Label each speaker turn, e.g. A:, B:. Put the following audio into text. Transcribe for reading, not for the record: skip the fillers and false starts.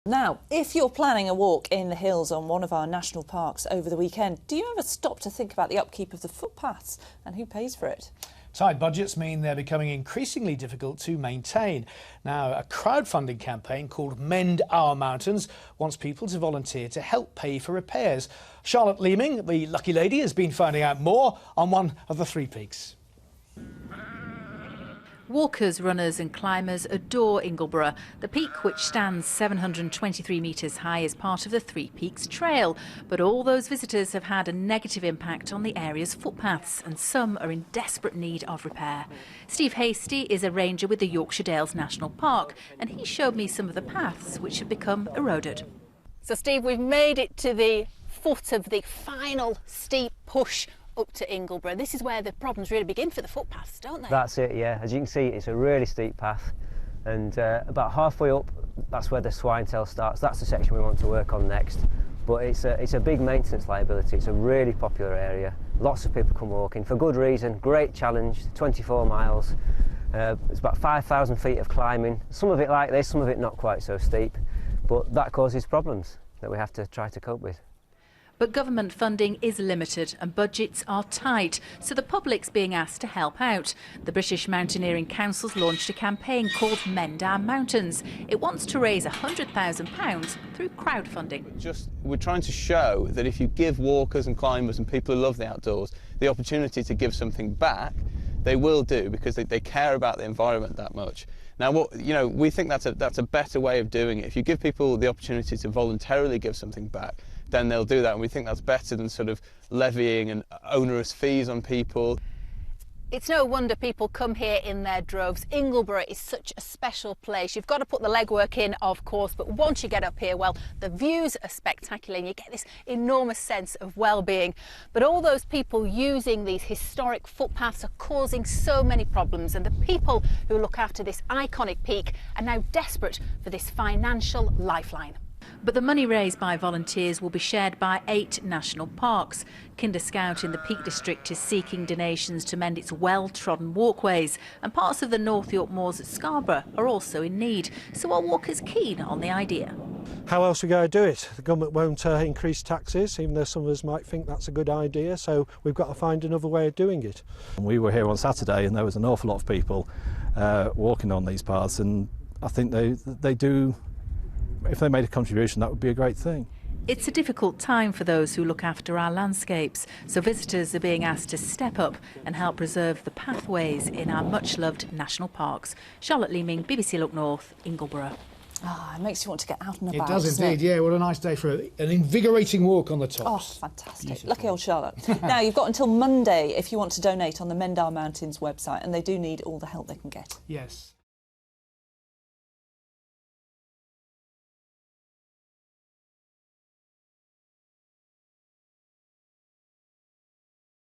A: Now, if you're planning a walk in the hills on one of our national parks over the weekend, do you ever stop to think about the upkeep of the footpaths and who pays for it?
B: Tight budgets mean they're becoming increasingly difficult to maintain. Now, a crowdfunding campaign called Mend Our Mountains wants people to volunteer to help pay for repairs. Charlotte Leeming, the lucky lady, has been finding out more on one of the three peaks.
C: Walkers, runners and climbers adore Ingleborough. The peak, which stands 723 metres high, is part of the Three Peaks Trail. But all those visitors have had a negative impact on the area's footpaths, and some are in desperate need of repair. Steve Hastie is a ranger with the Yorkshire Dales National Park, and he showed me some of the paths which have become eroded.
D: So Steve, we've made it to the foot of the final steep push up to Ingleborough. This is where the problems really begin for the footpaths, don't they?
E: That's it, yeah. As you can see, it's a really steep path, and about halfway up, that's where the swine tail starts. That's the section we want to work on next. But it's a big maintenance liability. It's a really popular area. Lots of people come walking for good reason. Great challenge, 24 miles. It's about 5,000 feet of climbing. Some of it like this, some of it not quite so steep. But that causes problems that we have to try to cope with.
C: But government funding is limited and budgets are tight, so the public's being asked to help out. The British Mountaineering Council's launched a campaign called Mend Our Mountains. It wants to raise £100,000 through crowdfunding.
F: We're trying to show that if you give walkers and climbers and people who love the outdoors the opportunity to give something back, they will do, because they care about the environment that much. Now, we think that's a better way of doing it. If you give people the opportunity to voluntarily give something back, then they'll do that, and we think that's better than sort of levying and onerous fees on people.
D: It's no wonder people come here in their droves. Ingleborough is such a special place. You've got to put the legwork in, of course, but once you get up here, well, the views are spectacular and you get this enormous sense of well-being. But all those people using these historic footpaths are causing so many problems, and the people who look after this iconic peak are now desperate for this financial lifeline.
C: But the money raised by volunteers will be shared by 8 national parks. Kinder Scout in the Peak District is seeking donations to mend its well-trodden walkways, and parts of the North York Moors at Scarborough are also in need. So are walkers keen on the idea?
G: How else are we going to do it? The government won't increase taxes, even though some of us might think that's a good idea, so we've got to find another way of doing it.
H: We were here on Saturday and there was an awful lot of people walking on these paths, and I think they do. If they made a contribution, that would be a great thing.
C: It's a difficult time for those who look after our landscapes, so visitors are being asked to step up and help preserve the pathways in our much-loved national parks. Charlotte Leeming, BBC Look North, Ingleborough.
A: It makes you want to get out and about.
B: It does indeed, yeah. What a nice day for an invigorating walk on the tops.
A: Oh, fantastic.
B: Beautiful.
A: Lucky old Charlotte. Now, you've got until Monday if you want to donate on the Mend Our Mountains website, and they do need all the help they can get.
B: Yes.